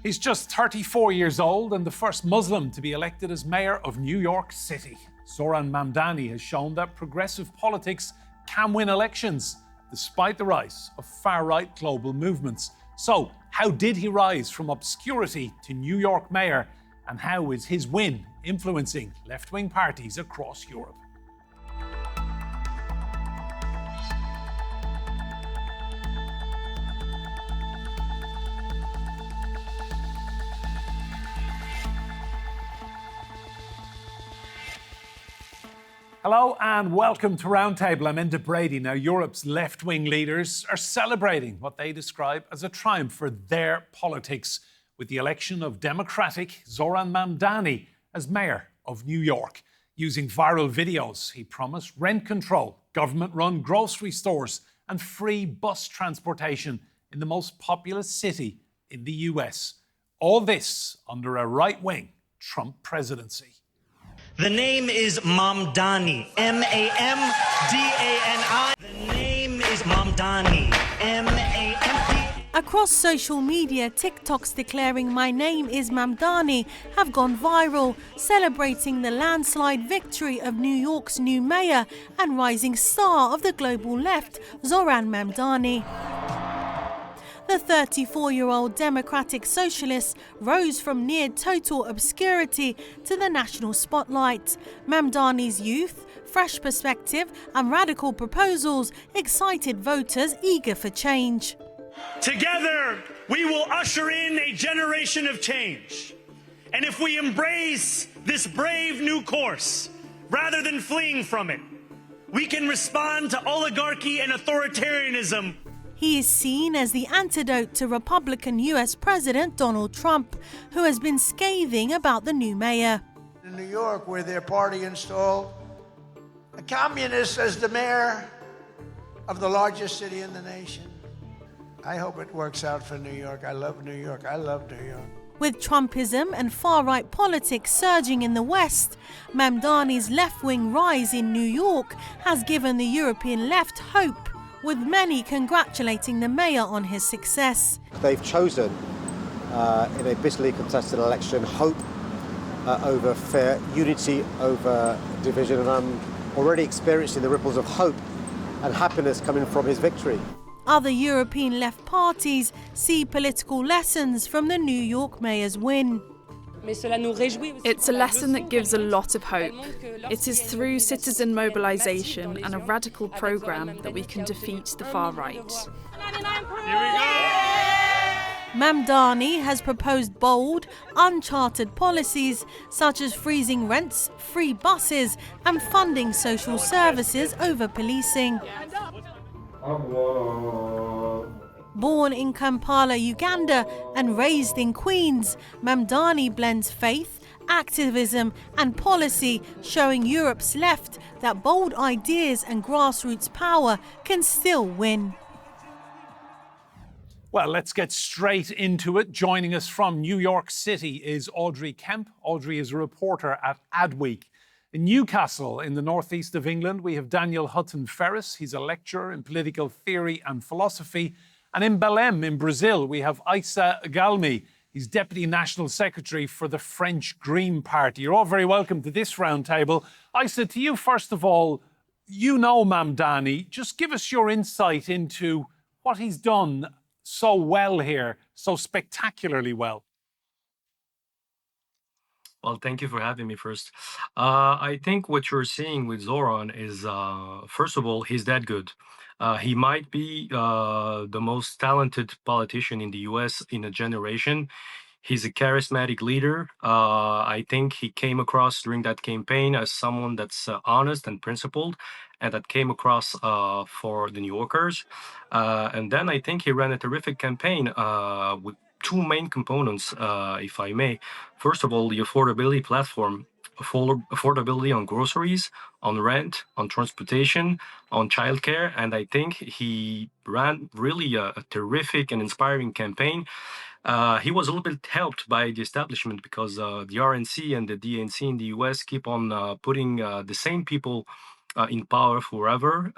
He's just 34 years old and the first Muslim to be elected as mayor of New York City. Zohran Mamdani has shown that progressive politics can win elections, despite the rise of far-right global movements. So, how did he rise from obscurity to New York mayor? And how is his win influencing left-wing parties across Europe? Hello and welcome to Roundtable. I'm Enda Brady. Now, Europe's left-wing leaders are celebrating what they describe as a triumph for their politics with the election of Democratic Zohran Mamdani as mayor of New York. Using viral videos, he promised rent control, government-run grocery stores and free bus transportation in the most populous city in the US. All this under a right-wing Trump presidency. The name is Mamdani, M-A-M-D-A-N-I. The name is Mamdani, M-A-M-D. Across social media, TikToks declaring "My name is Mamdani" have gone viral, celebrating the landslide victory of New York's new mayor and rising star of the global left, Zohran Mamdani. The 34-year-old Democratic Socialist rose from near total obscurity to the national spotlight. Mamdani's youth, fresh perspective and radical proposals excited voters eager for change. Together, we will usher in a generation of change. And if we embrace this brave new course, rather than fleeing from it, we can respond to oligarchy and authoritarianism. He is seen as the antidote to Republican US President Donald Trump, who has been scathing about the new mayor. In New York, where their party installed a communist as the mayor of the largest city in the nation. I hope it works out for New York. I love New York. I love New York. With Trumpism and far-right politics surging in the West, Mamdani's left-wing rise in New York has given the European left hope, with many congratulating the mayor on his success. They've chosen, in a bitterly contested election, hope over fear, unity over division, and I'm already experiencing the ripples of hope and happiness coming from his victory. Other European left parties see political lessons from the New York mayor's win. It's a lesson that gives a lot of hope. It is through citizen mobilisation and a radical programme that we can defeat the far right. Mamdani has proposed bold, uncharted policies such as freezing rents, free buses and funding social services over policing. Born in Kampala, Uganda, and raised in Queens, Mamdani blends faith, activism and policy, showing Europe's left that bold ideas and grassroots power can still win. Well, let's get straight into it. Joining us from New York City is Audrey Kemp. Audrey is a reporter at Adweek. In Newcastle, in the northeast of England, we have Daniel Hutton-Ferris. He's a lecturer in political theory and philosophy. And in Belém, in Brazil, we have Aissa Ghalmi. He's Deputy National Secretary for the French Green Party. You're all very welcome to this roundtable. Aissa, to you, first of all, you know Mamdani. Just give us your insight into what he's done so well here, so spectacularly well. Well, thank you for having me first. I think what you're seeing with Zohran is, first of all, he's that good. He might be the most talented politician in the US in a generation. He's a charismatic leader. I think he came across during that campaign as someone that's honest and principled, and that came across for the New Yorkers. And then I think he ran a terrific campaign with two main components, if I may. First of all, the affordability platform, affordability on groceries, on rent, on transportation, on childcare. And I think he ran really a terrific and inspiring campaign. He was a little bit helped by the establishment because the RNC and the DNC in the US keep on putting the same people in power forever.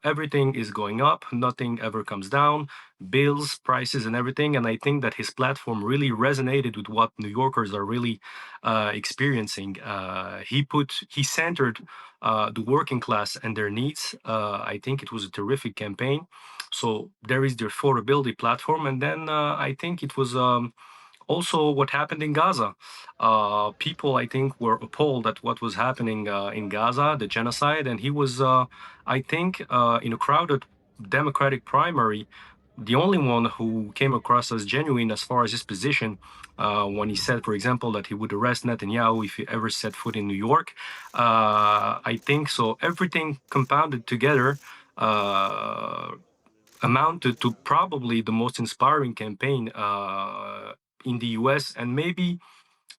Everything is going up, nothing ever comes down, bills, prices, and everything. And I think that his platform really resonated with what New Yorkers are really experiencing. He centered the working class and their needs. I think it was a terrific campaign. So there is the affordability platform, and then I think it was. Also, what happened in Gaza. People, I think, were appalled at what was happening in Gaza, the genocide, and he was, I think, in a crowded Democratic primary, the only one who came across as genuine as far as his position when he said, for example, that he would arrest Netanyahu if he ever set foot in New York. I think so. Everything compounded together. Amounted to probably the most inspiring campaign in the US and maybe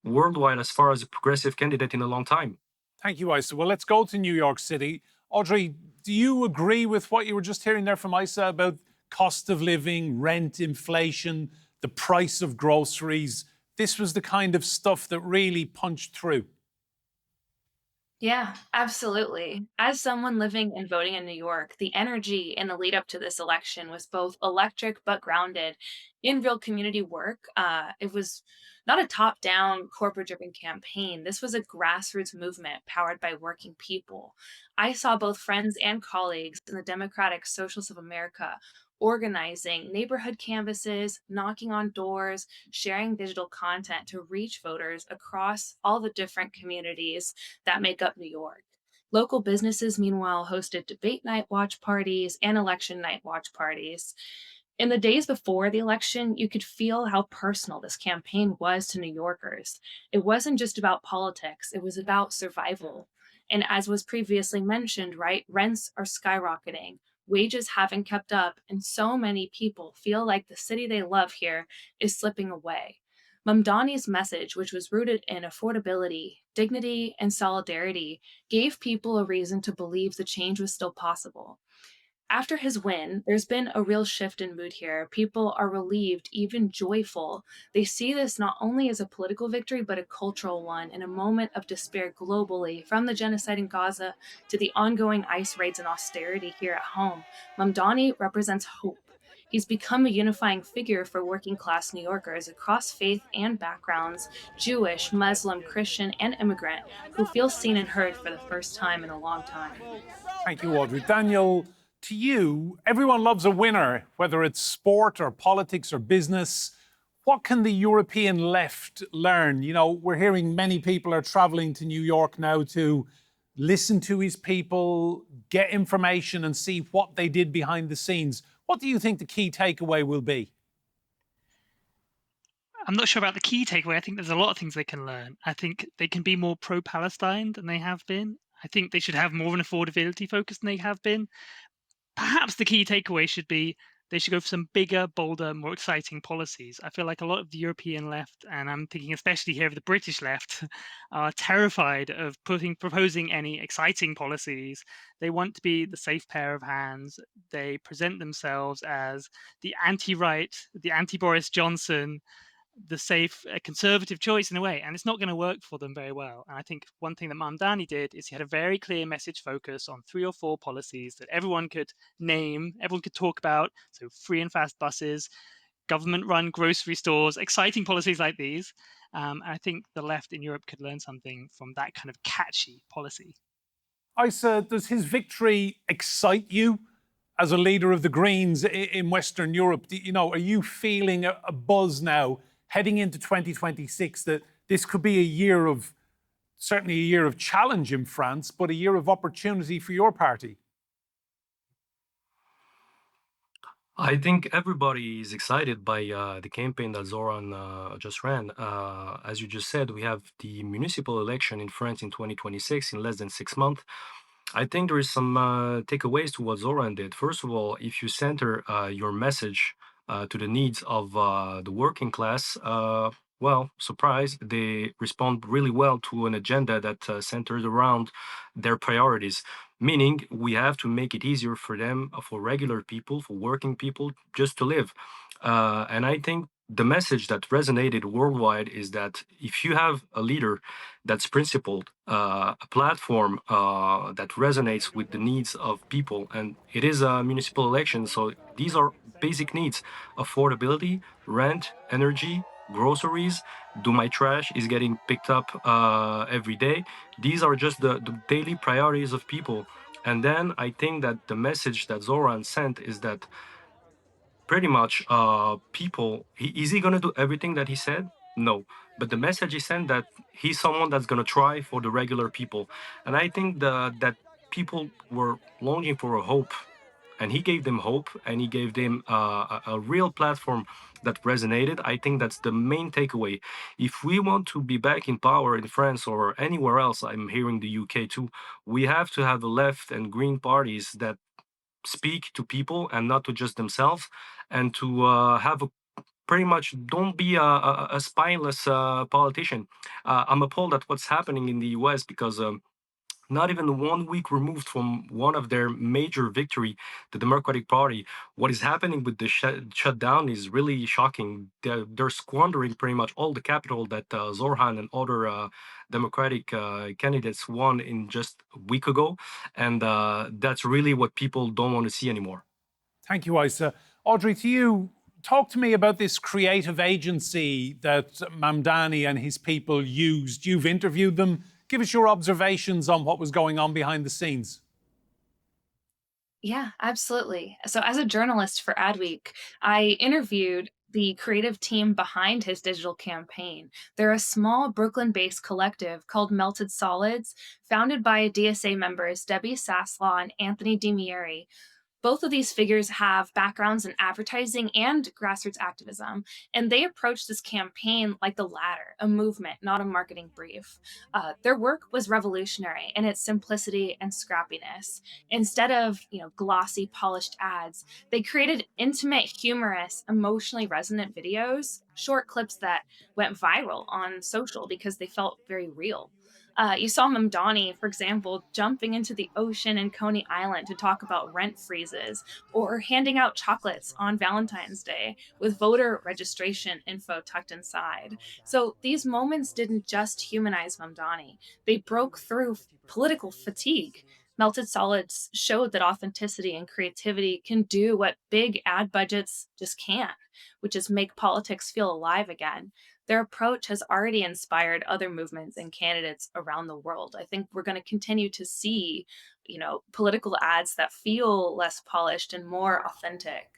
worldwide as far as a progressive candidate in a long time. Thank you, Aissa. Well, let's go to New York City. Audrey, do you agree with what you were just hearing there from Aissa about cost of living, rent, inflation, the price of groceries? This was the kind of stuff that really punched through. Yeah, absolutely. As someone living and voting in New York, the energy in the lead up to this election was both electric but grounded in real community work. It was not a top down, corporate driven campaign. This was a grassroots movement powered by working people. I saw both friends and colleagues in the Democratic Socialists of America organizing neighborhood canvases, knocking on doors, sharing digital content to reach voters across all the different communities that make up New York. Local businesses, meanwhile, hosted debate night watch parties and election night watch parties. In the days before the election, you could feel how personal this campaign was to New Yorkers. It wasn't just about politics, it was about survival. And as was previously mentioned, right, rents are skyrocketing, wages haven't kept up, and so many people feel like the city they love here is slipping away. Mamdani's message, which was rooted in affordability, dignity, and solidarity, gave people a reason to believe the change was still possible. After his win, there's been a real shift in mood here. People are relieved, even joyful. They see this not only as a political victory, but a cultural one in a moment of despair globally, from the genocide in Gaza to the ongoing ICE raids and austerity here at home. Mamdani represents hope. He's become a unifying figure for working class New Yorkers across faith and backgrounds, Jewish, Muslim, Christian, and immigrant, who feel seen and heard for the first time in a long time. Thank you, Audrey. Daniel, to you, everyone loves a winner, whether it's sport or politics or business. What can the European left learn? You know, we're hearing many people are traveling to New York now to listen to his people, get information and see what they did behind the scenes. What do you think the key takeaway will be? I'm not sure about the key takeaway. I think there's a lot of things they can learn. I think they can be more pro-Palestine than they have been. I think they should have more of an affordability focus than they have been. Perhaps the key takeaway should be they should go for some bigger, bolder, more exciting policies. I feel like a lot of the European left, and I'm thinking especially here of the British left, are terrified of proposing any exciting policies. They want to be the safe pair of hands. They present themselves as the anti-right, the anti-Boris Johnson, the safe conservative choice in a way, and it's not going to work for them very well. And I think one thing that Mamdani did is he had a very clear message focus on 3 or 4 policies that everyone could name, everyone could talk about. So free and fast buses, government-run grocery stores, exciting policies like these. I think the left in Europe could learn something from that kind of catchy policy. Aissa, does his victory excite you as a leader of the Greens in Western Europe? You know, are you feeling a buzz now heading into 2026 that this could be a year of, certainly a year of challenge in France, but a year of opportunity for your party? I think everybody is excited by the campaign that Zohran just ran. As you just said, we have the municipal election in France in 2026 in less than 6 months. I think there is some takeaways to what Zohran did. First of all, if you center your message to the needs of the working class, well, surprise, they respond really well to an agenda that centers around their priorities. Meaning, we have to make it easier for them, for regular people, for working people, just to live. And I think the message that resonated worldwide is that if you have a leader that's principled, a platform that resonates with the needs of people, and it is a municipal election, so these are basic needs: affordability, rent, energy, groceries, do my trash is getting picked up every day. These are just the daily priorities of people. And then I think that the message that Zohran sent is that pretty much people, is he going to do everything that he said? No. But the message he sent that he's someone that's going to try for the regular people. And I think that people were longing for a hope, and he gave them hope, and he gave them a real platform that resonated. I think that's the main takeaway. If we want to be back in power in France or anywhere else, I'm hearing the UK too, we have to have the left and green parties that speak to people and not to just themselves, and to have a pretty much don't be a spineless politician. I'm appalled at what's happening in the US because not even 1 week removed from one of their major victory, the Democratic Party, what is happening with the shutdown is really shocking. They're squandering pretty much all the capital that Zohran and other Democratic candidates won in just a week ago. And that's really what people don't want to see anymore. Thank you, Aissa. Audrey, to you, talk to me about this creative agency that Mamdani and his people used. You've interviewed them. Give us your observations on what was going on behind the scenes. Yeah, absolutely. So, as a journalist for Adweek, I interviewed the creative team behind his digital campaign. They're a small Brooklyn based collective called Melted Solids, founded by DSA members Debbie Saslaw and Anthony DiMieri. Both of these figures have backgrounds in advertising and grassroots activism, and they approached this campaign like the latter, a movement, not a marketing brief. Their work was revolutionary in its simplicity and scrappiness. Instead of glossy, polished ads, they created intimate, humorous, emotionally resonant videos, short clips that went viral on social because they felt very real. You saw Mamdani, for example, jumping into the ocean in Coney Island to talk about rent freezes, or handing out chocolates on Valentine's Day with voter registration info tucked inside. So these moments didn't just humanize Mamdani, they broke through political fatigue. Melted Solids showed that authenticity and creativity can do what big ad budgets just can't, which is make politics feel alive again. Their approach has already inspired other movements and candidates around the world. I think we're going to continue to see, political ads that feel less polished and more authentic.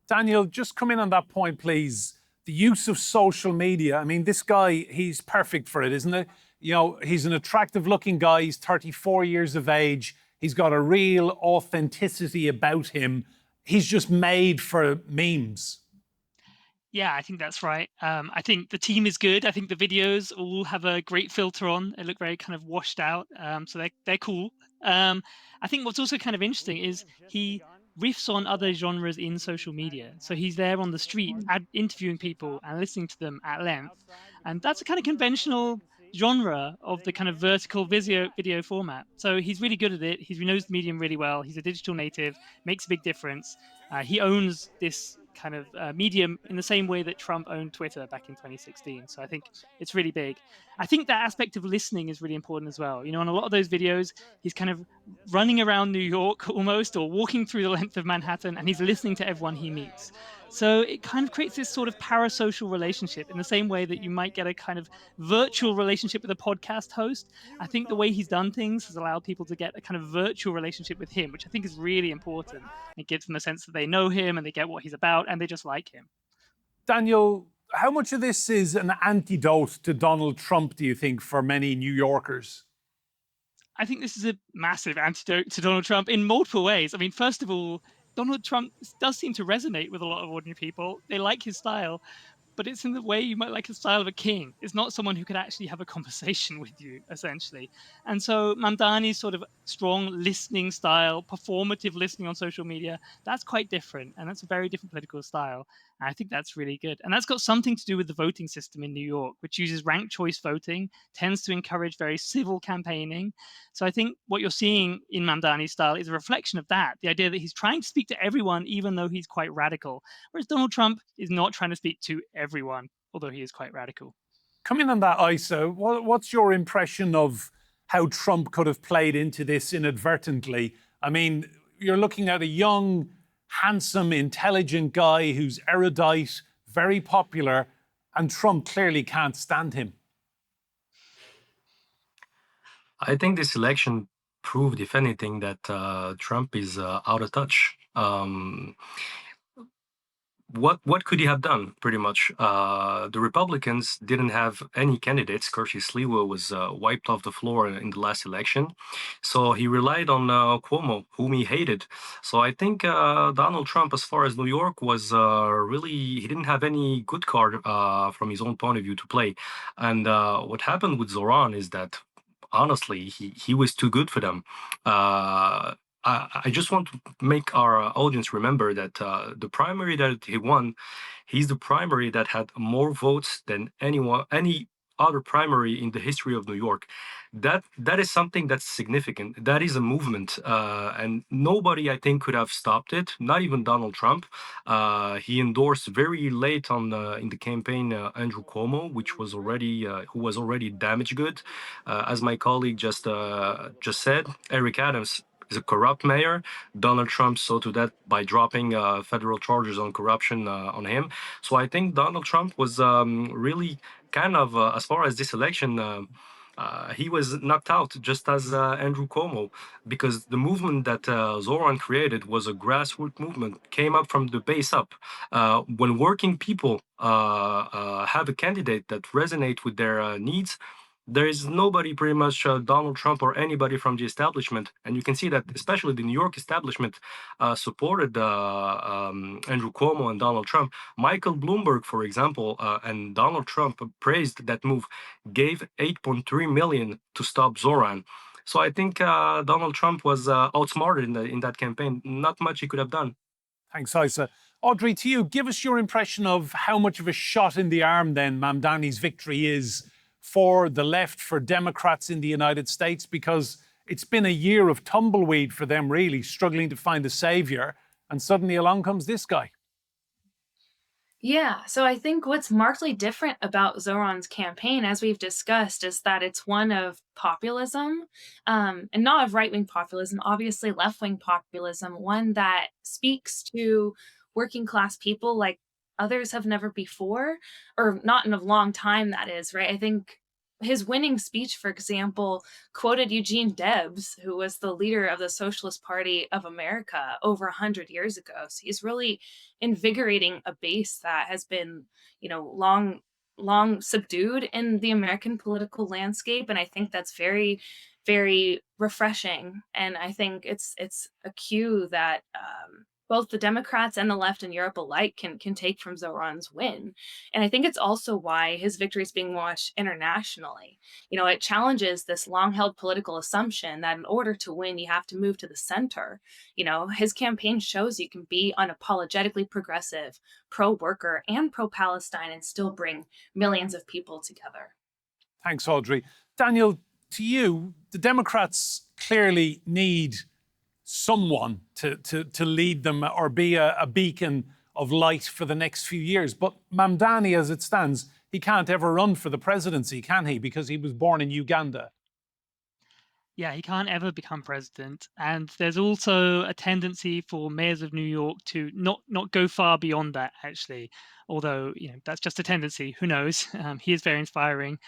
Daniel, just come in on that point, please. The use of social media. I mean, this guy, he's perfect for it, isn't it? He's an attractive looking guy. He's 34 years of age. He's got a real authenticity about him. He's just made for memes. Yeah, I think that's right. I think the team is good. I think the videos all have a great filter on. They look very kind of washed out, so they're cool. I think what's also kind of interesting is he riffs on other genres in social media. So he's there on the street, interviewing people and listening to them at length, and that's a kind of conventional genre of the kind of vertical video format. So he's really good at it. He knows the medium really well. He's a digital native, makes a big difference. He owns this kind of medium in the same way that Trump owned Twitter back in 2016. So I think it's really big. I think that aspect of listening is really important as well. On a lot of those videos, he's kind of running around New York almost, or walking through the length of Manhattan, and he's listening to everyone he meets. So it kind of creates this sort of parasocial relationship in the same way that you might get a kind of virtual relationship with a podcast host. I think the way he's done things has allowed people to get a kind of virtual relationship with him, which I think is really important. It gives them a sense that they know him and they get what he's about and they just like him. Daniel, how much of this is an antidote to Donald Trump, do you think, for many New Yorkers? I think this is a massive antidote to Donald Trump in multiple ways. I mean, first of all, Donald Trump does seem to resonate with a lot of ordinary people. They like his style, but it's in the way you might like the style of a king. It's not someone who could actually have a conversation with you, essentially. And so Mamdani's sort of strong listening style, performative listening on social media, that's quite different. And that's a very different political style. I think that's really good. And that's got something to do with the voting system in New York, which uses ranked choice voting, tends to encourage very civil campaigning. So I think what you're seeing in Mamdani's style is a reflection of that, the idea that he's trying to speak to everyone, even though he's quite radical. Whereas Donald Trump is not trying to speak to everyone, although he is quite radical. Coming on that, Issa, what's your impression of how Trump could have played into this inadvertently? I mean, you're looking at a young, handsome, intelligent guy who's erudite, very popular, and Trump clearly can't stand him. I think this election proved, if anything, that Trump is out of touch. What could he have done? Pretty much, the Republicans didn't have any candidates. Kershey Sliwa was wiped off the floor in the last election, so he relied on Cuomo, whom he hated. So I think Donald Trump, as far as New York, was really, he didn't have any good card from his own point of view to play. And what happened with Zohran is that, honestly, he was too good for them. I just want to make our audience remember that the primary that he won, he's the primary that had more votes than any other primary in the history of New York. That is something that's significant. That is a movement, and nobody, I think, could have stopped it. Not even Donald Trump. He endorsed very late on in the campaign Andrew Cuomo, which was already who was already damaged good. As my colleague just said, Eric Adams is a corrupt mayor. Donald Trump saw to that by dropping federal charges on corruption on him. So I think Donald Trump was really kind of, as far as this election, he was knocked out, just as Andrew Cuomo, because the movement that Zohran created was a grassroots movement, came up from the base up. When working people have a candidate that resonates with their needs, there is nobody, pretty much Donald Trump or anybody from the establishment, and you can see that especially the New York establishment supported Andrew Cuomo and Donald Trump. Michael Bloomberg, for example, and Donald Trump praised that move, gave $8.3 million to stop Zohran. So I think Donald Trump was outsmarted in that campaign. Not much he could have done. Thanks, Issa. Audrey, to you, give us your impression of how much of a shot in the arm then Mamdani's victory is for the left, for Democrats in the United States, because it's been a year of tumbleweed for them, really, struggling to find a savior. And suddenly along comes this guy. Yeah, so I think what's markedly different about Zohran's campaign, as we've discussed, is that it's one of populism, and not of right-wing populism, obviously left-wing populism, one that speaks to working class people like others have never before, or not in a long time, that is, right? I think his winning speech, for example, quoted Eugene Debs, who was the leader of the Socialist Party of America over 100 years ago. So he's really invigorating a base that has been, long subdued in the American political landscape. And I think that's very, very refreshing. And I think it's a cue that both the Democrats and the left in Europe alike can take from Zohran's win. And I think it's also why his victory is being watched internationally. It challenges this long-held political assumption that in order to win, you have to move to the center. His campaign shows you can be unapologetically progressive, pro-worker, and pro-Palestine and still bring millions of people together. Thanks, Audrey. Daniel, to you, the Democrats clearly need someone to lead them or be a beacon of light for the next few years. But Mamdani, as it stands, he can't ever run for the presidency, can he? Because he was born in Uganda. Yeah, he can't ever become president. And there's also a tendency for mayors of New York to not go far beyond that, actually. Although, that's just a tendency. Who knows? He is very inspiring.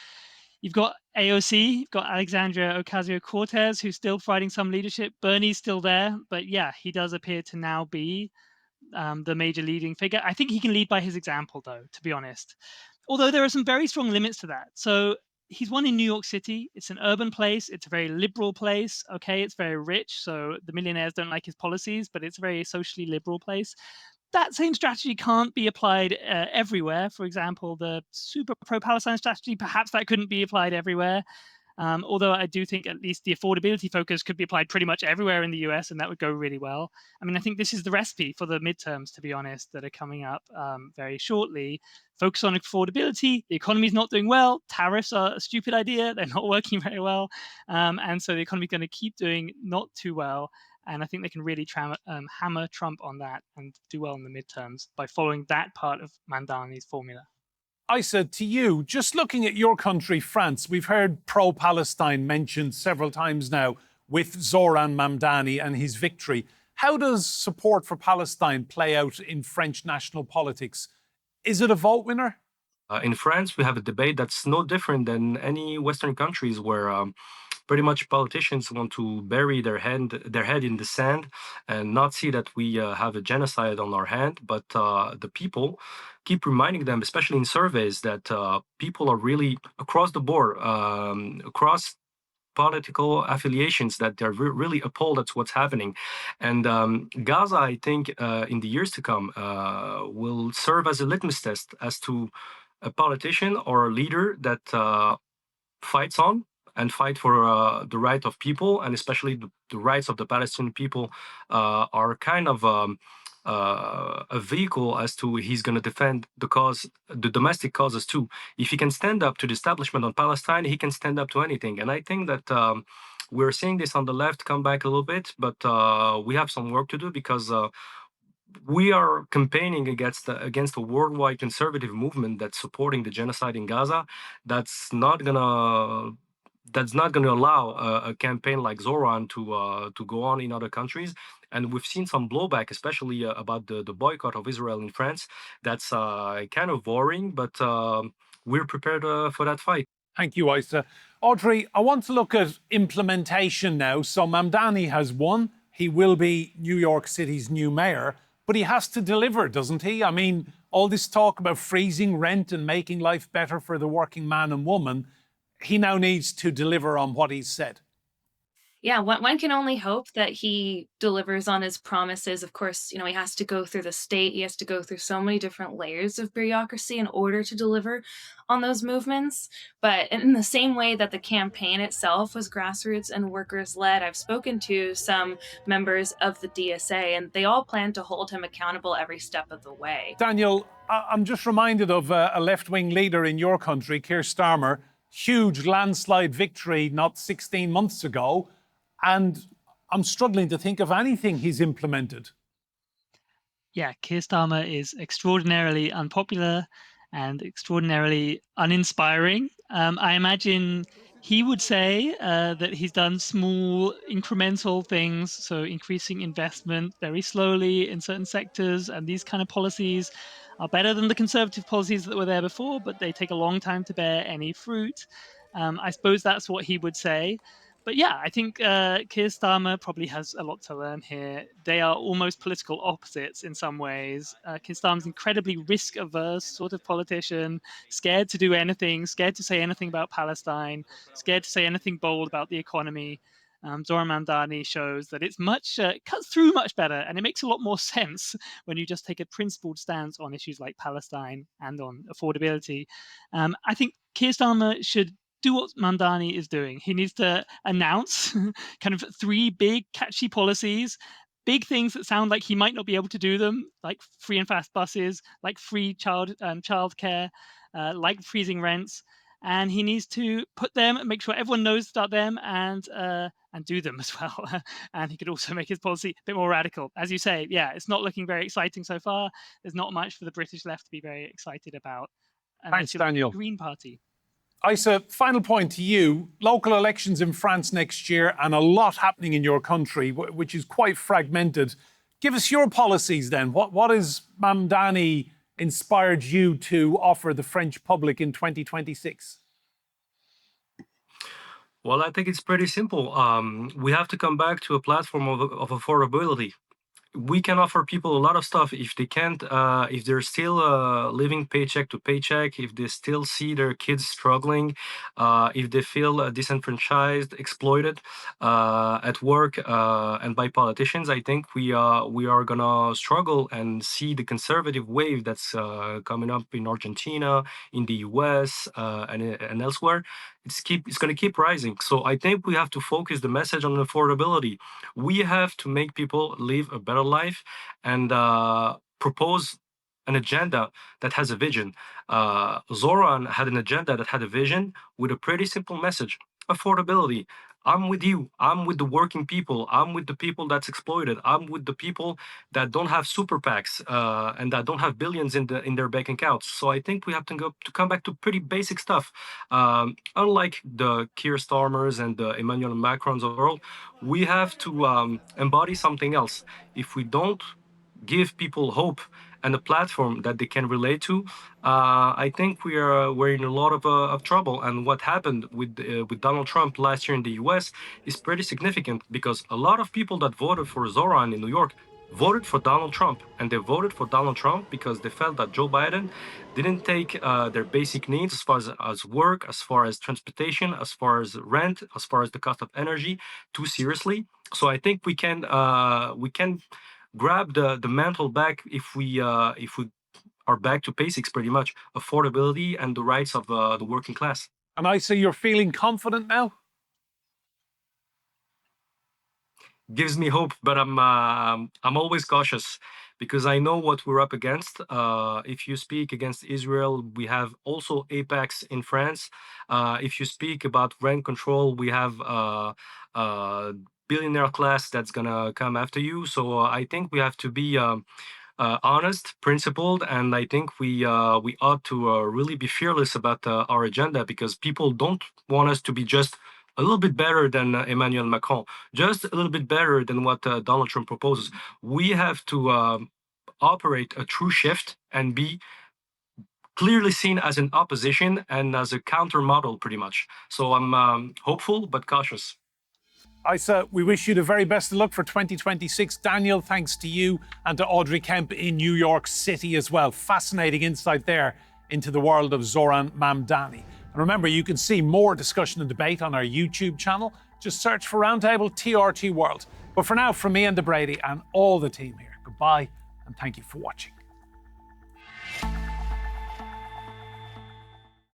You've got AOC, you've got Alexandria Ocasio-Cortez, who's still providing some leadership. Bernie's still there, but yeah, he does appear to now be the major leading figure. I think he can lead by his example, though, to be honest. Although there are some very strong limits to that. So he's won in New York City. It's an urban place. It's a very liberal place. Okay, it's very rich, so the millionaires don't like his policies, but it's a very socially liberal place. That same strategy can't be applied everywhere. For example, the super pro-Palestine strategy, perhaps that couldn't be applied everywhere. Although I do think at least the affordability focus could be applied pretty much everywhere in the US, and that would go really well. I mean, I think this is the recipe for the midterms, to be honest, that are coming up very shortly. Focus on affordability. The economy is not doing well. Tariffs are a stupid idea. They're not working very well. And so the economy is going to keep doing not too well. And I think they can really hammer Trump on that and do well in the midterms by following that part of Mamdani's formula. Aissa, to you, just looking at your country, France, we've heard pro-Palestine mentioned several times now with Zohran Mamdani and his victory. How does support for Palestine play out in French national politics? Is it a vote winner? In France, we have a debate that's no different than any Western countries where pretty much politicians want to bury their head in the sand and not see that we have a genocide on our hand. But the people keep reminding them, especially in surveys, that people are really across the board, across political affiliations, that they're really appalled at what's happening. And Gaza, I think, in the years to come, will serve as a litmus test as to a politician or a leader that fights on and fight for the right of people, and especially the rights of the Palestinian people, are kind of a vehicle as to he's going to defend the cause, the domestic causes too. If he can stand up to the establishment on Palestine, he can stand up to anything. And I think that we're seeing this on the left come back a little bit, but we have some work to do, because we are campaigning against a worldwide conservative movement that's supporting the genocide in Gaza. That's not gonna allow a campaign like Zohran to go on in other countries. And we've seen some blowback, especially about the boycott of Israel in France. That's kind of worrying, but we're prepared for that fight. Thank you, Aissa. Audrey, I want to look at implementation now. So Mamdani has won. He will be New York City's new mayor, but he has to deliver, doesn't he? I mean, all this talk about freezing rent and making life better for the working man and woman, he now needs to deliver on what he's said. Yeah, one can only hope that he delivers on his promises. Of course, he has to go through the state. He has to go through so many different layers of bureaucracy in order to deliver on those movements. But in the same way that the campaign itself was grassroots and workers-led, I've spoken to some members of the DSA, and they all plan to hold him accountable every step of the way. Daniel, I'm just reminded of a left-wing leader in your country, Keir Starmer, huge landslide victory not 16 months ago. And I'm struggling to think of anything he's implemented. Yeah, Keir Starmer is extraordinarily unpopular and extraordinarily uninspiring. I imagine he would say that he's done small incremental things, so increasing investment very slowly in certain sectors, and these kind of policies are better than the conservative policies that were there before, but they take a long time to bear any fruit. I suppose that's what he would say. But yeah, I think Keir Starmer probably has a lot to learn here. They are almost political opposites in some ways. Keir Starmer's incredibly risk-averse sort of politician, scared to do anything, scared to say anything about Palestine, scared to say anything bold about the economy. Zohran Mamdani shows that it's cuts through much better, and it makes a lot more sense when you just take a principled stance on issues like Palestine and on affordability. I think Keir Starmer should do what Mamdani is doing. He needs to announce kind of 3 big, catchy policies, big things that sound like he might not be able to do them, like free and fast buses, like free childcare, like freezing rents. And he needs to put them, make sure everyone knows about them, and do them as well. And he could also make his policy a bit more radical. As you say, yeah, it's not looking very exciting so far. There's not much for the British left to be very excited about. And thanks, Daniel. Green Party. Aissa, final point to you. Local elections in France next year, and a lot happening in your country, which is quite fragmented. Give us your policies then. What has Mamdani inspired you to offer the French public in 2026? Well, I think it's pretty simple. We have to come back to a platform of affordability. we can offer people a lot of stuff if they can't, if they're still living paycheck to paycheck, if they still see their kids struggling, if they feel disenfranchised, exploited at work and by politicians. I think we are gonna struggle and see the conservative wave that's coming up in Argentina, in the US, and elsewhere. It's going to keep rising. So I think we have to focus the message on affordability. We have to make people live a better life and propose an agenda that has a vision. Zohran had an agenda that had a vision with a pretty simple message: affordability. I'm with you. I'm with the working people. I'm with the people that's exploited. I'm with the people that don't have super PACs and that don't have billions in their bank accounts. So I think we have to come back to pretty basic stuff. Unlike the Keir Starmers and the Emmanuel Macrons of the world, we have to embody something else. If we don't give people hope and a platform that they can relate to, I think we're in a lot of trouble. And what happened with Donald Trump last year in the U.S. is pretty significant, because a lot of people that voted for Zohran in New York voted for Donald Trump, and they voted for Donald Trump because they felt that Joe Biden didn't take their basic needs as far as work, as far as transportation, as far as rent, as far as the cost of energy too seriously. So I think we can grab the mantle back if we are back to basics, pretty much affordability and the rights of the working class. And I say you're feeling confident now? Gives me hope, but I'm always cautious because I know what we're up against. If you speak against Israel, we have also APEX in France. If you speak about rent control, we have billionaire class that's gonna come after you. So I think we have to be honest, principled, and I think we ought to really be fearless about our agenda, because people don't want us to be just a little bit better than Emmanuel Macron, just a little bit better than what Donald Trump proposes. We have to operate a true shift and be clearly seen as an opposition and as a counter model, pretty much. So I'm hopeful but cautious. Aissa, we wish you the very best of luck for 2026. Daniel, thanks to you and to Audrey Kemp in New York City as well. Fascinating insight there into the world of Zohran Mamdani. And remember, you can see more discussion and debate on our YouTube channel. Just search for Roundtable TRT World. But for now, from me, Enda Brady, and all the team here, goodbye and thank you for watching.